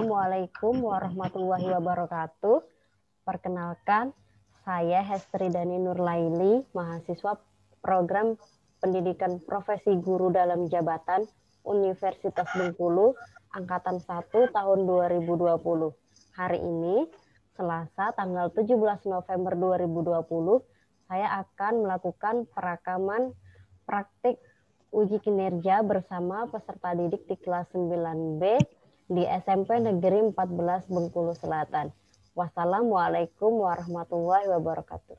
Assalamualaikum warahmatullahi wabarakatuh. Perkenalkan, saya Hestri Dani Nurlaili, mahasiswa program Pendidikan Profesi Guru dalam Jabatan Universitas Bengkulu, Angkatan 1 tahun 2020. Hari ini, Selasa tanggal 17 November 2020, saya akan melakukan perekaman praktik uji kinerja bersama peserta didik di kelas 9B di SMP Negeri 14 Bengkulu Selatan. Wassalamualaikum warahmatullahi wabarakatuh.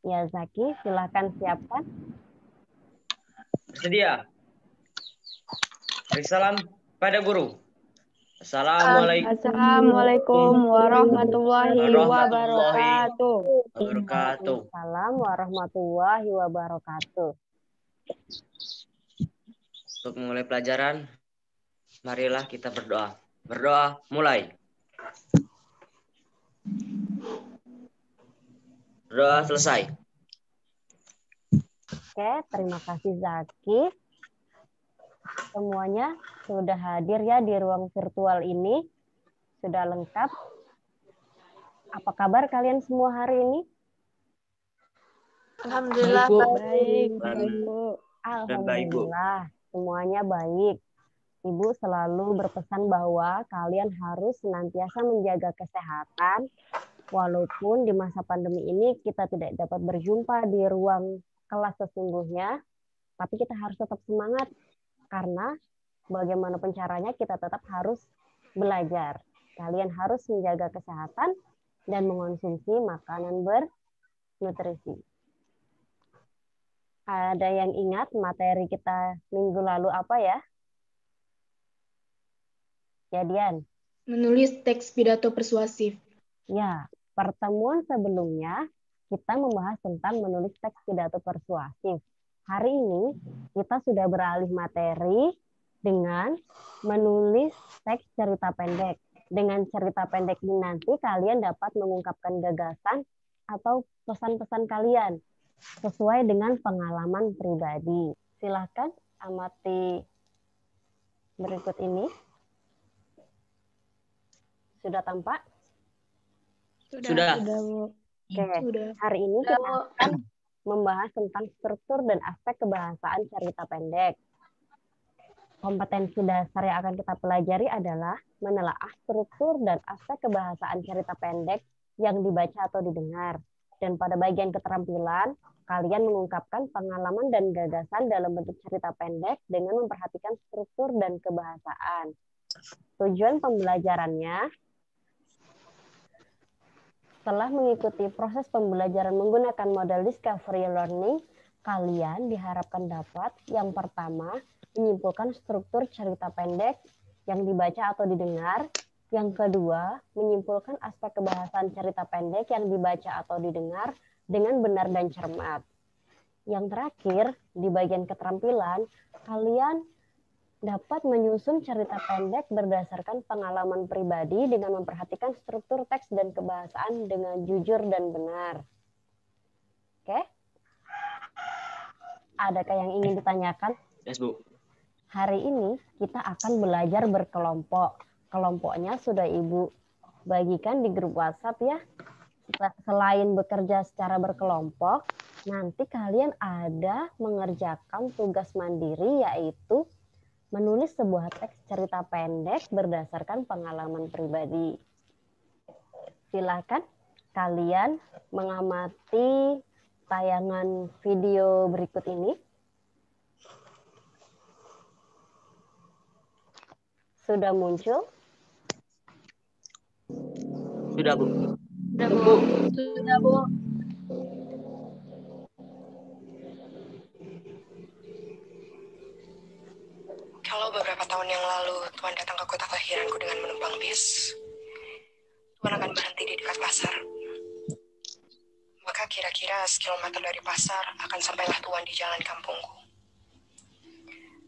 Ya Zaki, silakan siapkan. Bersedia. Beri salam pada guru. Assalamualaikum warahmatullahi wabarakatuh. Waalaikumsalam warahmatullahi wabarakatuh. Untuk memulai pelajaran, marilah kita berdoa. Berdoa, mulai. Berdoa selesai. Oke, terima kasih Zaki. Semuanya sudah hadir ya di ruang virtual ini. Sudah lengkap. Apa kabar kalian semua hari ini? Alhamdulillah baik, Bu. Alhamdulillah, semuanya baik. Ibu selalu berpesan bahwa kalian harus senantiasa menjaga kesehatan, walaupun di masa pandemi ini kita tidak dapat berjumpa di ruang kelas sesungguhnya, tapi kita harus tetap semangat, karena bagaimanapun caranya kita tetap harus belajar. Kalian harus menjaga kesehatan dan mengonsumsi makanan bernutrisi. Ada yang ingat materi kita minggu lalu apa ya? Ya, Dian. Menulis teks pidato persuasif. Ya, pertemuan sebelumnya kita membahas tentang menulis teks pidato persuasif. Hari ini kita sudah beralih materi dengan menulis teks cerita pendek. Dengan cerita pendek ini nanti kalian dapat mengungkapkan gagasan atau pesan-pesan kalian sesuai dengan pengalaman pribadi. Silakan amati berikut ini. Sudah tampak? Sudah. Bu. Oke, Sudah. hari ini kita akan membahas tentang struktur dan aspek kebahasaan cerita pendek. Kompetensi dasar yang akan kita pelajari adalah menelaah struktur dan aspek kebahasaan cerita pendek yang dibaca atau didengar. Dan pada bagian keterampilan, kalian mengungkapkan pengalaman dan gagasan dalam bentuk cerita pendek dengan memperhatikan struktur dan kebahasaan. Tujuan pembelajarannya, setelah mengikuti proses pembelajaran menggunakan model discovery learning, kalian diharapkan dapat yang pertama menyimpulkan struktur cerita pendek yang dibaca atau didengar, yang kedua menyimpulkan aspek kebahasaan cerita pendek yang dibaca atau didengar dengan benar dan cermat. Yang terakhir, di bagian keterampilan, kalian dapat menyusun cerita pendek berdasarkan pengalaman pribadi dengan memperhatikan struktur teks dan kebahasaan dengan jujur dan benar. Oke? Adakah yang ingin ditanyakan? Yes, Bu. Hari ini kita akan belajar berkelompok. Kelompoknya sudah Ibu bagikan di grup WhatsApp ya. Selain bekerja secara berkelompok, nanti kalian ada mengerjakan tugas mandiri, yaitu menulis sebuah teks cerita pendek berdasarkan pengalaman pribadi. Silakan kalian mengamati tayangan video berikut ini. Sudah muncul? Sudah, Bu. Sudah, Bu. Kalau beberapa tahun yang lalu Tuhan datang ke kota kelahiranku dengan menumpang bis, Tuhan akan berhenti di dekat pasar. Maka kira-kira sekilometer dari pasar akan sampailah Tuhan di jalan kampungku.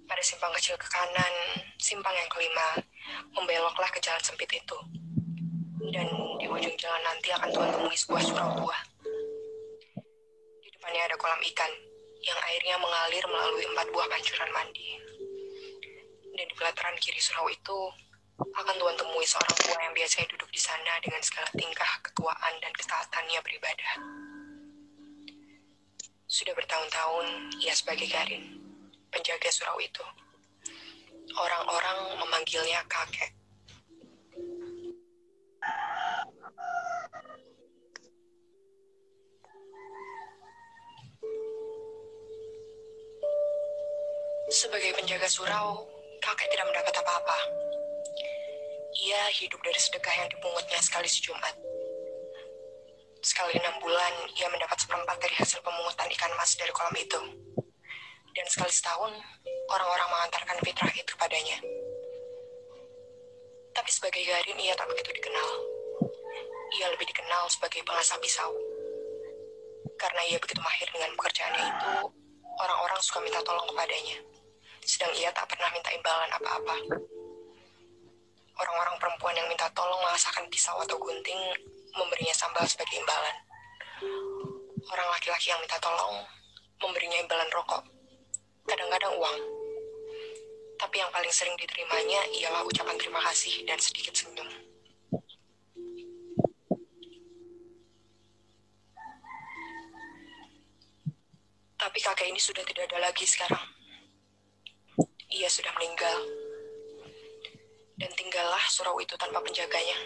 Pada simpang kecil ke kanan, simpang yang kelima, membeloklah ke jalan sempit itu. Dan di ujung jalan nanti akan Tuhan temui sebuah surau tua. Di depannya ada kolam ikan yang airnya mengalir melalui 4 buah pancuran mandi. Dan di pelataran kiri surau itu akan Tuhan temui seorang tua yang biasanya duduk di sana dengan segala tingkah ketuaan dan ketaatannya beribadah. Sudah bertahun-tahun ia sebagai Garin, penjaga surau itu. Orang-orang memanggilnya kakek. Sebagai penjaga surau, kakek tidak mendapat apa-apa. Ia hidup dari sedekah yang dipungutnya sekali sejumat. Sekali 6 bulan, ia mendapat seperempat dari hasil pemungutan ikan emas dari kolam itu. Dan sekali setahun, orang-orang mengantarkan fitrah itu padanya. Tapi sebagai Garin, ia tak begitu dikenal. Ia lebih dikenal sebagai pengasah pisau. Karena ia begitu mahir dengan pekerjaannya itu, orang-orang suka minta tolong kepadanya. Sedang ia tak pernah minta imbalan apa-apa. Orang-orang perempuan yang minta tolong mengasahkan pisau atau gunting, memberinya sambal sebagai imbalan. Orang laki-laki yang minta tolong, memberinya imbalan rokok. Kadang-kadang uang. Tapi yang paling sering diterimanya ialah ucapan terima kasih dan sedikit senyum. Tapi kakek ini sudah tidak ada lagi sekarang. Ia sudah meninggal. Dan tinggallah surau itu tanpa penjaganya.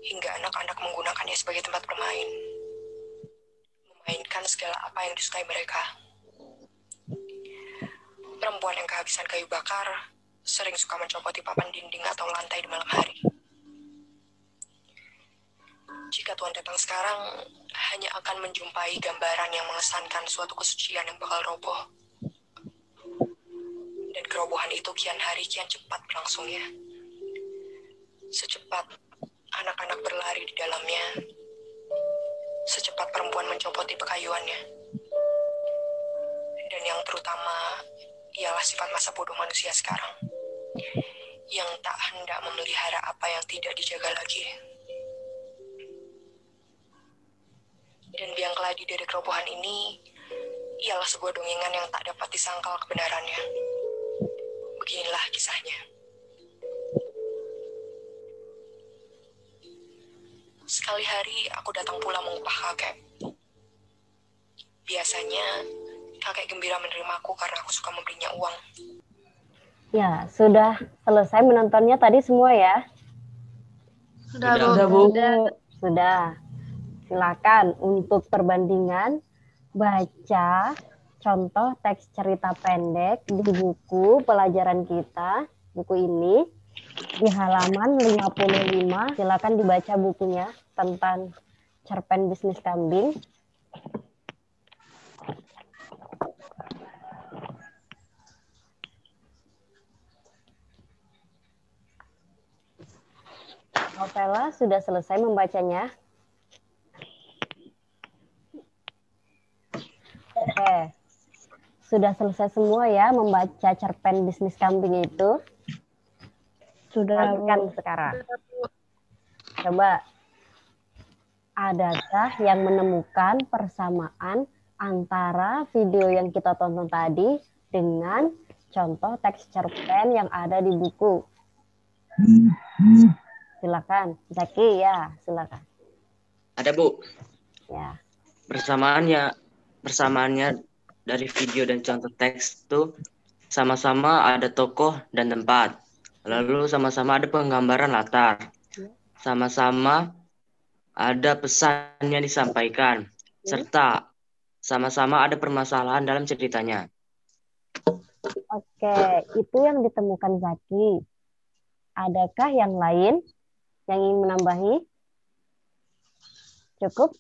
Hingga anak-anak menggunakannya sebagai tempat bermain. Memainkan segala apa yang disukai mereka. Perempuan yang kehabisan kayu bakar sering suka mencopoti papan dinding atau lantai di malam hari. Jika Tuhan datang sekarang, hanya akan menjumpai gambaran yang mengesankan suatu kesucian yang bakal roboh. Dan kerobohan itu kian hari kian cepat berlangsungnya. Secepat anak-anak berlari di dalamnya, secepat perempuan mencopoti pekayuannya. Dan yang terutama ialah sifat masa bodoh manusia sekarang, yang tak hendak memelihara apa yang tidak dijaga lagi. Dan biang keladi dari kerobohan ini ialah sebuah dongengan yang tak dapat disangkal kebenarannya. Beginilah kisahnya. Sekali hari aku datang pula mengupah kakek. Biasanya kakek gembira menerimaku karena aku suka memberinya uang. Ya, sudah selesai menontonnya tadi semua ya? Sudah, Sudah, Bu. Sudah. Silakan untuk perbandingan baca contoh teks cerita pendek di buku pelajaran kita, buku ini di halaman 55. Silakan dibaca bukunya tentang cerpen bisnis kambing. Novela sudah selesai membacanya? Oke. Sudah selesai semua ya membaca cerpen bisnis kambing itu? Sudah, Perhatikan sekarang. Coba, adakah yang menemukan persamaan antara video yang kita tonton tadi dengan contoh teks cerpen yang ada di buku? Silakan, Zaki ya, silakan. Ada, Bu. Ya. Persamaannya dari video dan contoh teks itu sama-sama ada tokoh dan tempat. Lalu sama-sama ada penggambaran latar. Sama-sama ada pesan yang disampaikan. Serta sama-sama ada permasalahan dalam ceritanya. Oke, itu yang ditemukan Zaki. Adakah yang lain yang ingin menambahi? Cukup?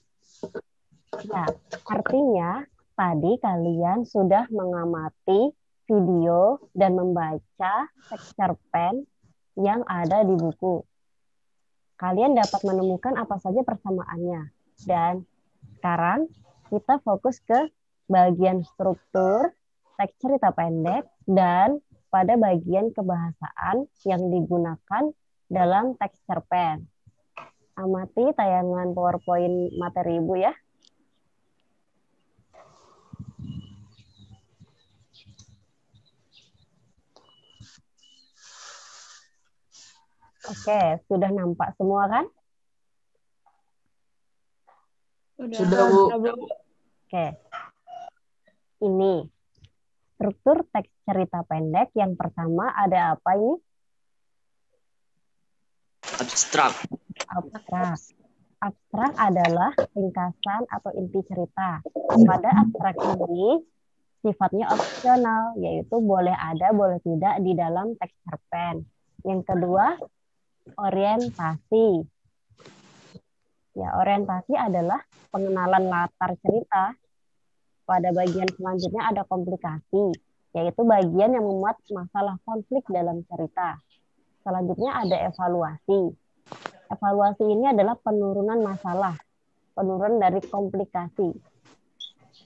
Nah, artinya tadi kalian sudah mengamati video dan membaca teks cerpen yang ada di buku. Kalian dapat menemukan apa saja persamaannya. Dan sekarang kita fokus ke bagian struktur teks cerita pendek dan pada bagian kebahasaan yang digunakan dalam teks cerpen. Amati tayangan PowerPoint materi Ibu ya. Oke, sudah nampak semua kan? Sudah, Bu. Oke. Ini struktur teks cerita pendek yang pertama ada apa ini? Abstrak. Abstrak. Abstrak adalah ringkasan atau inti cerita. Pada abstrak ini sifatnya opsional, yaitu boleh ada, boleh tidak di dalam teks cerpen. Yang kedua, orientasi. Ya, orientasi adalah pengenalan latar cerita. Pada bagian selanjutnya ada komplikasi, yaitu bagian yang memuat masalah konflik dalam cerita. Selanjutnya ada evaluasi. Evaluasi ini adalah penurunan masalah, penurunan dari komplikasi.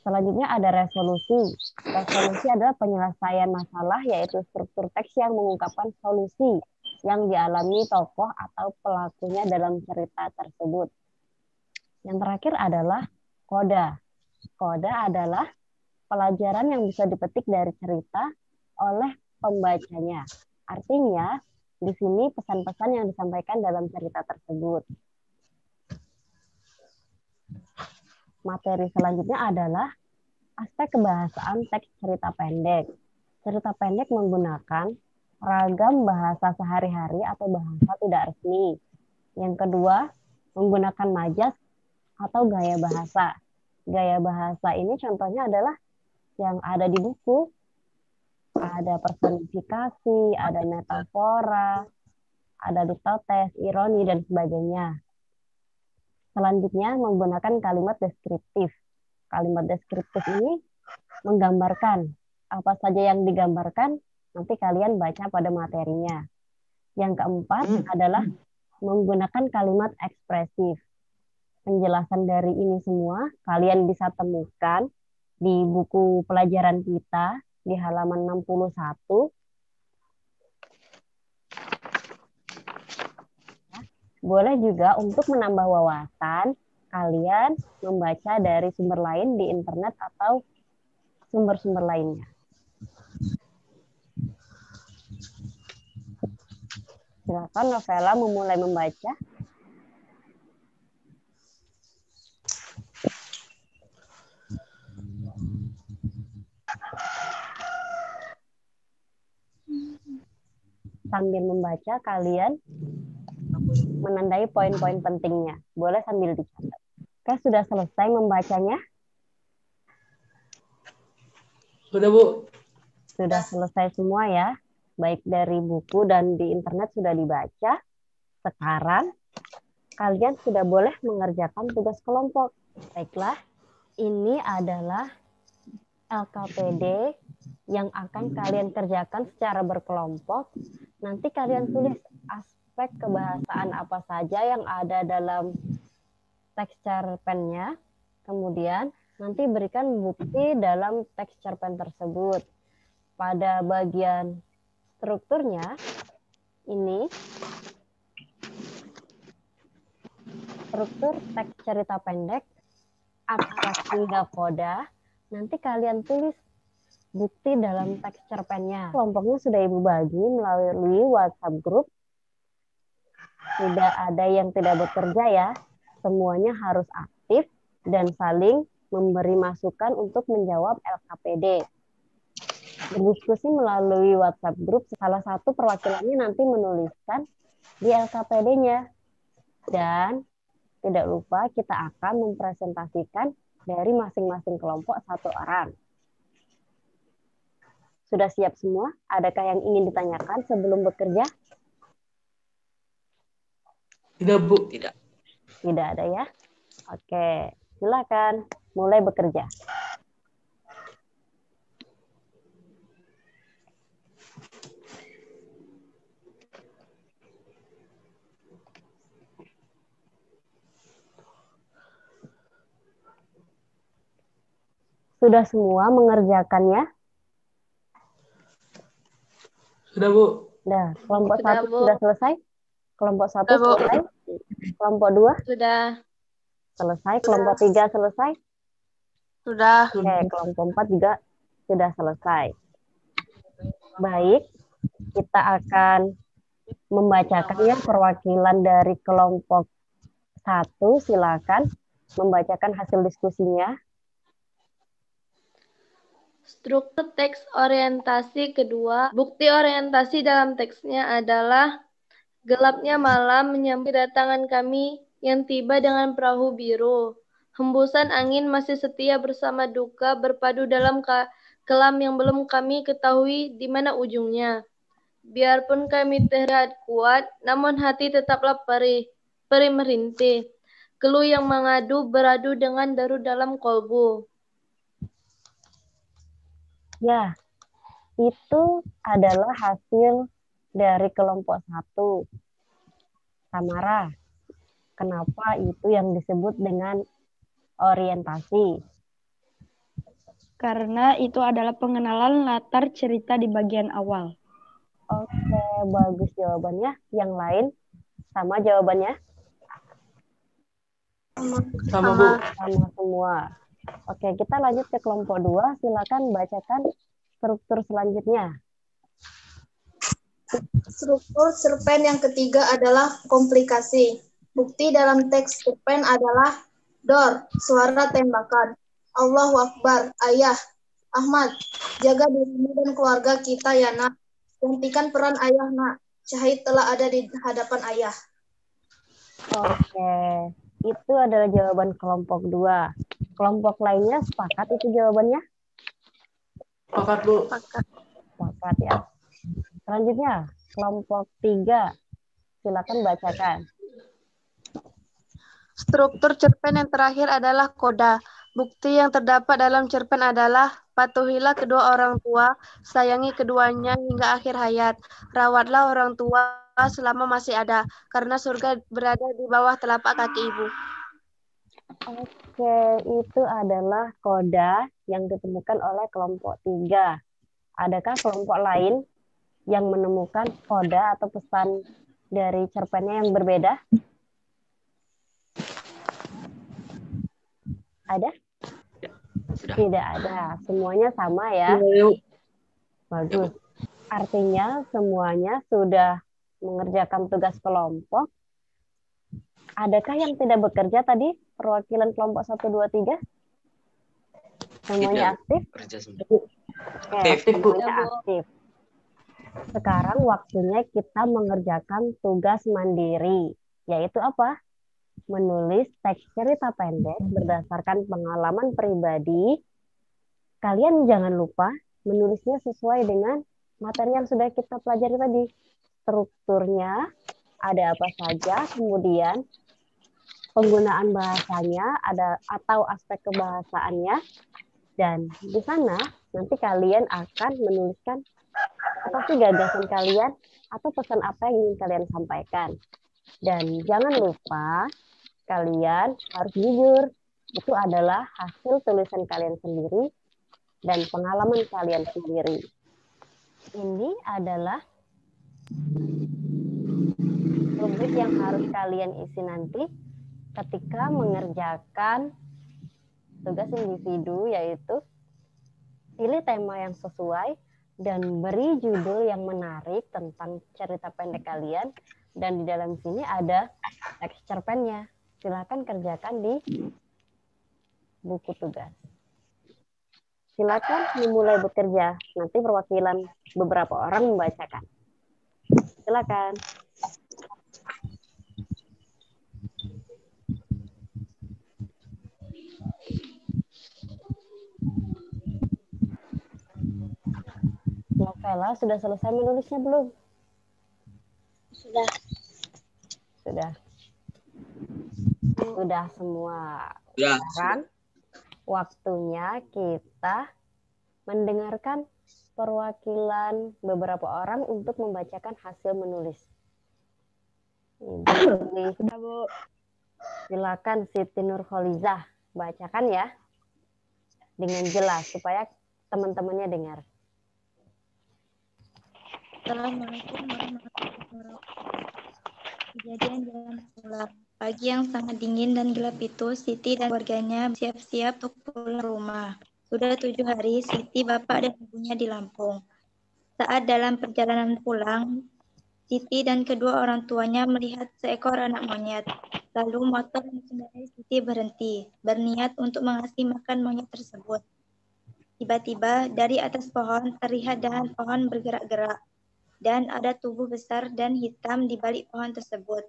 Selanjutnya ada resolusi. Resolusi adalah penyelesaian masalah, yaitu struktur teks yang mengungkapkan solusi yang dialami tokoh atau pelakunya dalam cerita tersebut. Yang terakhir adalah koda. Koda adalah pelajaran yang bisa dipetik dari cerita oleh pembacanya. Artinya, di sini pesan-pesan yang disampaikan dalam cerita tersebut. Materi selanjutnya adalah aspek kebahasaan teks cerita pendek. Cerita pendek menggunakan ragam bahasa sehari-hari atau bahasa tidak resmi. Yang kedua, menggunakan majas atau gaya bahasa. Gaya bahasa ini contohnya adalah yang ada di buku. Ada personifikasi, ada metafora, ada litotes, ironi, dan sebagainya. Selanjutnya menggunakan kalimat deskriptif. Kalimat deskriptif ini menggambarkan apa saja yang digambarkan, nanti kalian baca pada materinya. Yang keempat adalah menggunakan kalimat ekspresif. Penjelasan dari ini semua kalian bisa temukan di buku pelajaran kita di halaman 61. Boleh juga untuk menambah wawasan, kalian membaca dari sumber lain di internet atau sumber-sumber lainnya. Silakan Novela memulai membaca. Sambil membaca, kalian menandai poin-poin pentingnya. Boleh sambil dicatat. Oke, sudah selesai membacanya? Sudah, Bu. Sudah selesai semua ya? Baik dari buku dan di internet sudah dibaca. Sekarang, kalian sudah boleh mengerjakan tugas kelompok. Baiklah, ini adalah LKPD yang akan kalian kerjakan secara berkelompok. Nanti kalian tulis aspek kebahasaan apa saja yang ada dalam teks cerpennya. Kemudian nanti berikan bukti dalam teks cerpen tersebut. Pada bagian strukturnya, ini struktur teks cerita pendek, abstrak hingga koda. Nanti kalian tulis bukti dalam teks cerpennya. Kelompoknya sudah Ibu bagi melalui WhatsApp group. Tidak ada yang tidak bekerja ya. Semuanya harus aktif dan saling memberi masukan untuk menjawab LKPD. Berdiskusi melalui WhatsApp group, salah satu perwakilannya nanti menuliskan di LKPD-nya. Dan tidak lupa kita akan mempresentasikan dari masing-masing kelompok satu orang. Sudah siap semua? Adakah yang ingin ditanyakan sebelum bekerja? Tidak, Bu. Tidak. Tidak ada ya? Oke, silakan mulai bekerja. Sudah semua mengerjakannya? Sudah, Bu. Nah, kelompok Sudah, 1 Bu. sudah selesai? Kelompok 1 Sudah, Bu. selesai? Kelompok 2 Sudah. selesai? Kelompok 3 selesai? Sudah. Oke, kelompok 4 juga sudah selesai. Baik, kita akan membacakan ya perwakilan dari kelompok 1, silakan membacakan hasil diskusinya. Struktur teks orientasi kedua. Bukti orientasi dalam teksnya adalah gelapnya malam menyambut kedatangan kami yang tiba dengan perahu biru. Hembusan angin masih setia bersama duka berpadu dalam kelam yang belum kami ketahui di mana ujungnya. Biarpun kami terlihat kuat, namun hati tetaplah perih merintih. Keluh yang mengadu beradu dengan deru dalam kolbu. Ya, itu adalah hasil dari kelompok 1. Samara, kenapa itu yang disebut dengan orientasi? Karena itu adalah pengenalan latar cerita di bagian awal. Oke, bagus jawabannya. Yang lain sama jawabannya? Sama, Bu. Sama semua. Oke, kita lanjut ke kelompok 2. Silakan bacakan struktur selanjutnya. Struktur cerpen yang ketiga adalah komplikasi. Bukti dalam teks cerpen adalah dor, suara tembakan. Allahu Akbar, ayah. Ahmad, jaga dirimu dan keluarga kita ya nak. Gantikan peran ayah nak. Syahid telah ada di hadapan ayah. Oke, itu adalah jawaban kelompok 2. Kelompok lainnya sepakat itu jawabannya? Sepakat, Bu. Sepakat ya. Selanjutnya, kelompok 3. Silakan bacakan. Struktur cerpen yang terakhir adalah koda. Bukti yang terdapat dalam cerpen adalah patuhilah kedua orang tua, sayangi keduanya hingga akhir hayat. Rawatlah orang tua selama masih ada, karena surga berada di bawah telapak kaki ibu. Oke, itu adalah koda yang ditemukan oleh kelompok 3. Adakah kelompok lain yang menemukan koda atau pesan dari cerpennya yang berbeda? Ada? Sudah. Tidak ada. Semuanya sama ya. Bagus. Artinya semuanya sudah mengerjakan tugas kelompok. Adakah yang tidak bekerja tadi? Perwakilan kelompok 1, 2, 3? Semuanya aktif? Oke, semuanya aktif. Sekarang waktunya kita mengerjakan tugas mandiri. Yaitu apa? Menulis teks cerita pendek berdasarkan pengalaman pribadi. Kalian jangan lupa menulisnya sesuai dengan materi yang sudah kita pelajari tadi. Strukturnya ada apa saja, kemudian penggunaan bahasanya ada atau aspek kebahasaannya, dan di sana nanti kalian akan menuliskan apa sih gagasan kalian atau pesan apa yang ingin kalian sampaikan. Dan jangan lupa kalian harus jujur. Itu adalah hasil tulisan kalian sendiri dan pengalaman kalian sendiri. Ini adalah rubrik yang harus kalian isi nanti ketika mengerjakan tugas individu, yaitu pilih tema yang sesuai dan beri judul yang menarik tentang cerita pendek kalian. Dan di dalam sini ada teks cerpennya. Silakan kerjakan di buku tugas. Silakan dimulai bekerja. Nanti perwakilan beberapa orang membacakan. Silakan. Novela sudah selesai menulisnya belum? Sudah. Sudah semua. Ya. Sekarang waktunya kita mendengarkan perwakilan beberapa orang untuk membacakan hasil menulis. Sudah, Bu. Silakan Siti Nurholizah, bacakan ya dengan jelas supaya teman-temannya dengar. Assalamualaikum warahmatullahi wabarakatuh. Kejadian jalan pulang. Pagi yang sangat dingin dan gelap itu, Siti dan keluarganya siap-siap untuk pulang rumah. Sudah 7 hari Siti, bapak dan ibunya di Lampung. Saat dalam perjalanan pulang, Siti dan kedua orang tuanya melihat seekor anak monyet. Lalu motor yang dikendarai Siti berhenti, berniat untuk mengasih makan monyet tersebut. Tiba-tiba dari atas pohon terlihat dahan pohon bergerak-gerak, dan ada tubuh besar dan hitam di balik pohon tersebut.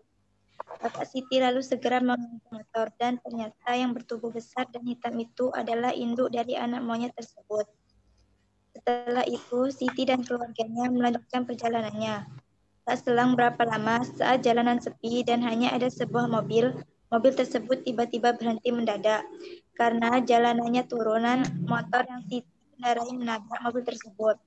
Bapak Siti lalu segera mengencang motor, dan ternyata yang bertubuh besar dan hitam itu adalah induk dari anak monyet tersebut. Setelah itu, Siti dan keluarganya melanjutkan perjalanannya. Tak selang berapa lama, saat jalanan sepi dan hanya ada sebuah mobil, mobil tersebut tiba-tiba berhenti mendadak. Karena jalanannya turunan, motor yang Siti kendarai menabrak mobil tersebut.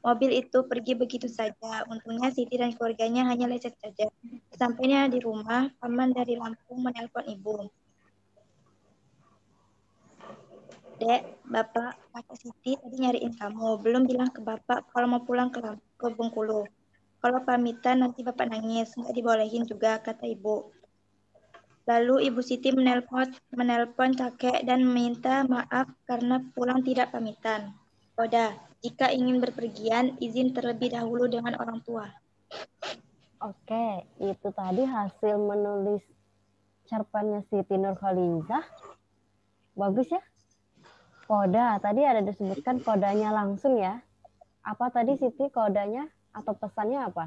Mobil itu pergi begitu saja. Untungnya Siti dan keluarganya hanya lecet saja. Sampainya di rumah, paman dari Lampung menelpon ibu. Dek, bapak, kakak Siti tadi nyariin kamu. Belum bilang ke bapak kalau mau pulang ke Bengkulu. Kalau pamitan nanti bapak nangis, nggak dibolehin juga, kata ibu. Lalu ibu Siti menelpon kakek dan meminta maaf karena pulang tidak pamitan. Oda, jika ingin berpergian, izin terlebih dahulu dengan orang tua. Oke, itu tadi hasil menulis cerpennya Siti Nurhalizah. Bagus ya. Koda, tadi ada disebutkan kodanya langsung ya. Apa tadi Siti kodanya atau pesannya apa?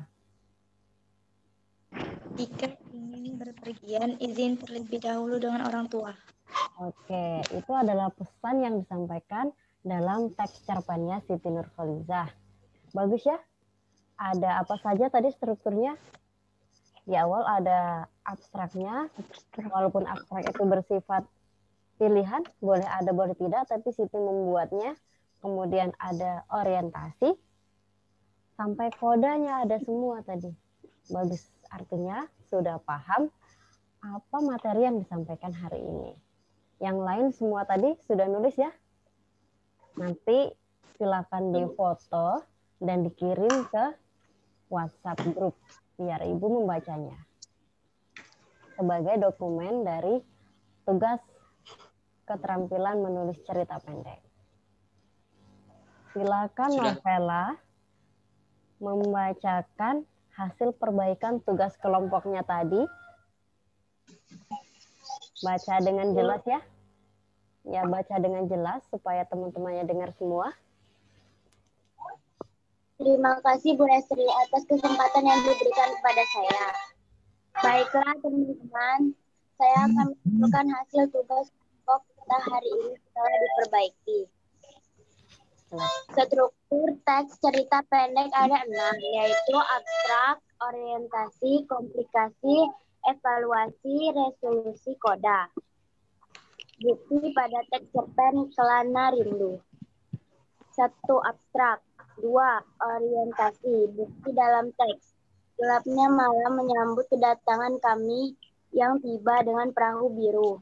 Jika ingin berpergian, izin terlebih dahulu dengan orang tua. Oke, itu adalah pesan yang disampaikan dalam teks cerpennya Siti Nurhalizah. Bagus ya. Ada apa saja tadi strukturnya? Di awal ada abstraknya, walaupun abstrak itu bersifat pilihan, boleh ada boleh tidak, tapi Siti membuatnya. Kemudian ada orientasi, sampai kodanya ada semua tadi. Bagus, artinya sudah paham apa materi yang disampaikan hari ini. Yang lain semua tadi sudah nulis ya. Nanti silakan difoto dan dikirim ke WhatsApp grup biar ibu membacanya sebagai dokumen dari tugas keterampilan menulis cerita pendek. Silakan Novela membacakan hasil perbaikan tugas kelompoknya tadi. Baca dengan jelas ya. Ya, baca dengan jelas supaya teman-temannya dengar semua. Terima kasih Bu Estri atas kesempatan yang diberikan kepada saya. Baiklah teman-teman, saya akan menunjukkan hasil tugas kelompok kita hari ini setelah diperbaiki. Struktur teks cerita pendek ada 6, yaitu abstrak, orientasi, komplikasi, evaluasi, resolusi, koda. Bukti pada teks cerpen Kelana Rindu. 1. Abstrak. 2. Orientasi. Bukti dalam teks. Gelapnya malam menyambut kedatangan kami yang tiba dengan perahu biru.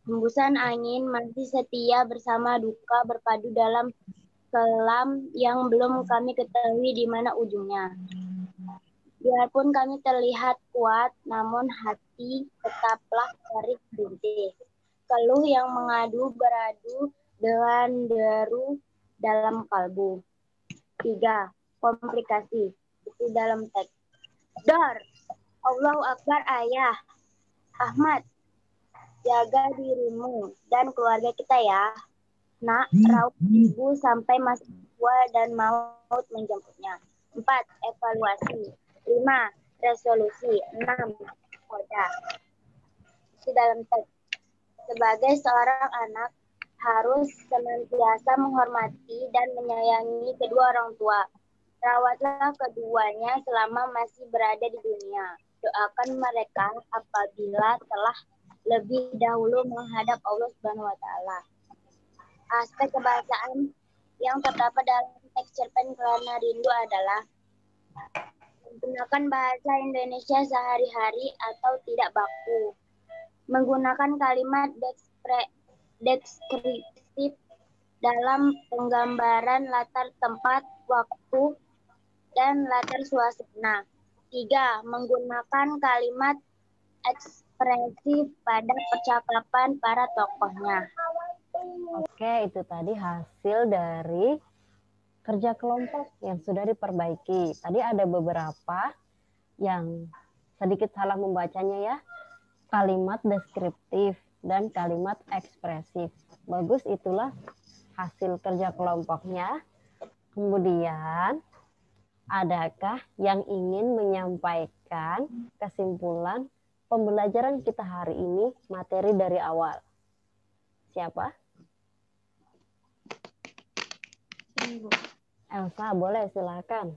Hembusan angin masih setia bersama duka berpadu dalam kelam yang belum kami ketahui di mana ujungnya. Biarpun kami terlihat kuat, namun hati tetaplah garis berhenti. Keluh yang mengadu beradu dengan deru dalam kalbu. 3. Komplikasi. Itu dalam teks. Dar, Allahu Akbar ayah. Ahmad, jaga dirimu dan keluarga kita ya. Nak, rawat ibu sampai masih tua dan maut menjemputnya. 4. Evaluasi. 5. Resolusi. 6. Koda. Itu dalam teks. Sebagai seorang anak, harus senantiasa menghormati dan menyayangi kedua orang tua. Rawatlah keduanya selama masih berada di dunia. Doakan mereka apabila telah lebih dahulu menghadap Allah Subhanahu wa Ta'ala. Aspek kebahasaan yang terdapat dalam teks cerpen Kelana Rindu adalah menggunakan bahasa Indonesia sehari-hari atau tidak baku, menggunakan kalimat deskriptif dalam penggambaran latar tempat, waktu, dan latar suasana. 3. Menggunakan kalimat ekspresif pada percakapan para tokohnya. Oke, itu tadi hasil dari kerja kelompok yang sudah diperbaiki. Tadi ada beberapa yang sedikit salah membacanya ya. Kalimat deskriptif dan kalimat ekspresif. Bagus, itulah hasil kerja kelompoknya. Kemudian, adakah yang ingin menyampaikan kesimpulan pembelajaran kita hari ini, materi dari awal? Siapa? Ibu. Elsa, boleh, silakan.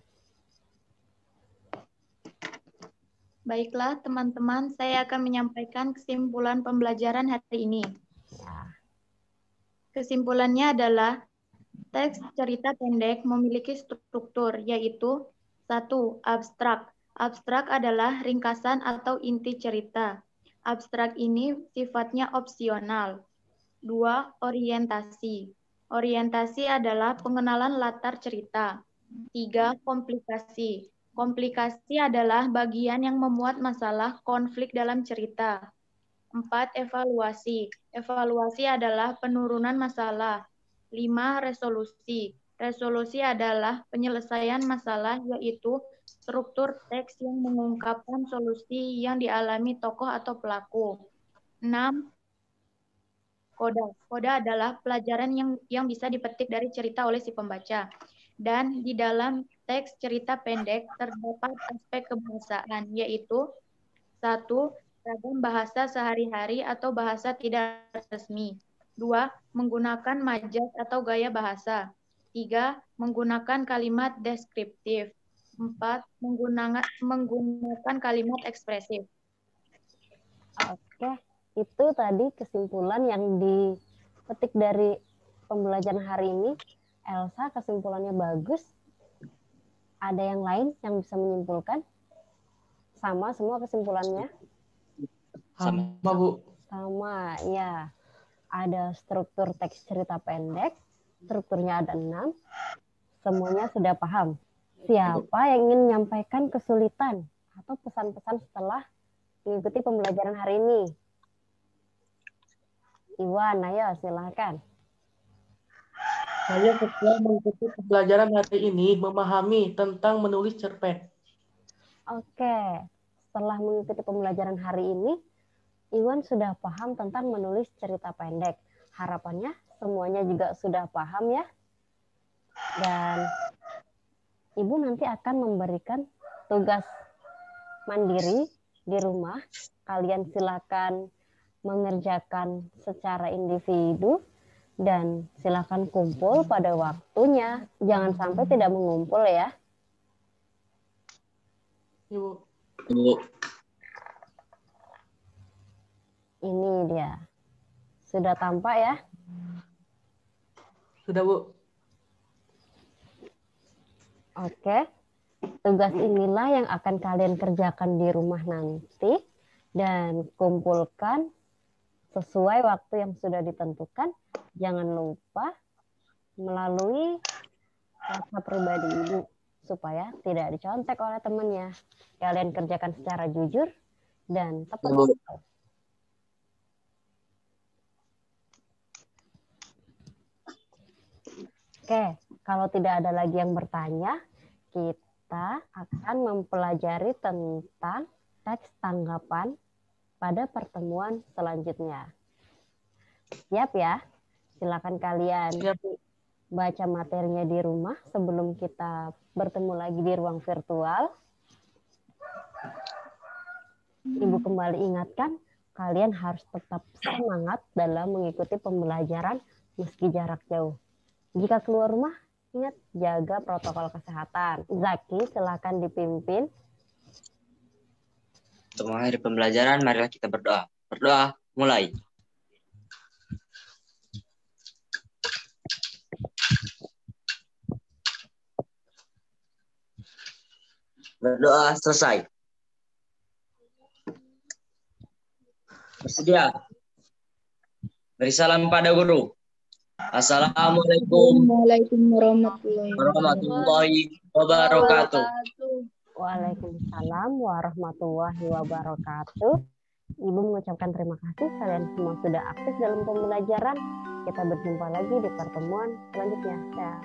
Baiklah, teman-teman, saya akan menyampaikan kesimpulan pembelajaran hari ini. Ya. Kesimpulannya adalah teks cerita pendek memiliki struktur, yaitu 1. Abstrak. Abstrak adalah ringkasan atau inti cerita. Abstrak ini sifatnya opsional. 2. Orientasi. Orientasi adalah pengenalan latar cerita. 3. Komplikasi. Komplikasi adalah bagian yang memuat masalah konflik dalam cerita. 4. Evaluasi. Evaluasi adalah penurunan masalah. 5. Resolusi. Resolusi adalah penyelesaian masalah, yaitu struktur teks yang mengungkapkan solusi yang dialami tokoh atau pelaku. 6. Koda. Koda adalah pelajaran yang bisa dipetik dari cerita oleh si pembaca. Dan di dalam teks cerita pendek terdapat aspek kebahasaan, yaitu 1. Ragam bahasa sehari-hari atau bahasa tidak resmi. 2. Menggunakan majaz atau gaya bahasa. 3. Menggunakan kalimat deskriptif. 4. Menggunakan kalimat ekspresif. Oke, itu tadi kesimpulan yang dipetik dari pembelajaran hari ini. Elsa, kesimpulannya bagus. Ada yang lain yang bisa menyimpulkan? Sama semua kesimpulannya? Sama, Bu. Sama, ya. Ada struktur teks cerita pendek, strukturnya ada 6. Semuanya sudah paham. Siapa yang ingin menyampaikan kesulitan atau pesan-pesan setelah mengikuti pembelajaran hari ini? Iwan, ayo silakan. Saya setelah mengikuti pembelajaran hari ini memahami tentang menulis cerpen. Oke, setelah mengikuti pembelajaran hari ini, Iwan sudah paham tentang menulis cerita pendek. Harapannya semuanya juga sudah paham ya. Dan Ibu nanti akan memberikan tugas mandiri di rumah. Kalian silakan mengerjakan secara individu dan silakan kumpul pada waktunya. Jangan sampai tidak mengumpul ya. Ibu. Ini dia. Sudah tampak ya? Sudah, Bu. Oke. Tugas inilah yang akan kalian kerjakan di rumah nanti dan kumpulkan sesuai waktu yang sudah ditentukan. Jangan lupa melalui WhatsApp pribadi Ibu supaya tidak dicontek oleh temannya. Kalian kerjakan secara jujur dan tepat waktu. Oke, kalau tidak ada lagi yang bertanya, kita akan mempelajari tentang teks tanggapan pada pertemuan selanjutnya. Siap ya? Silakan kalian baca materinya di rumah sebelum kita bertemu lagi di ruang virtual. Ibu kembali ingatkan, kalian harus tetap semangat dalam mengikuti pembelajaran meski jarak jauh. Jika keluar rumah, ingat jaga protokol kesehatan. Zaki, silakan dipimpin. Untuk mengakhiri pembelajaran, marilah kita berdoa. Berdoa, mulai. Berdoa selesai. Bersedia. Beri salam pada guru. Assalamualaikum warahmatullahi wabarakatuh. Waalaikumsalam warahmatullahi wabarakatuh. Ibu mengucapkan terima kasih kalian semua sudah aktif dalam pembelajaran. Kita berjumpa lagi di pertemuan selanjutnya. Dah.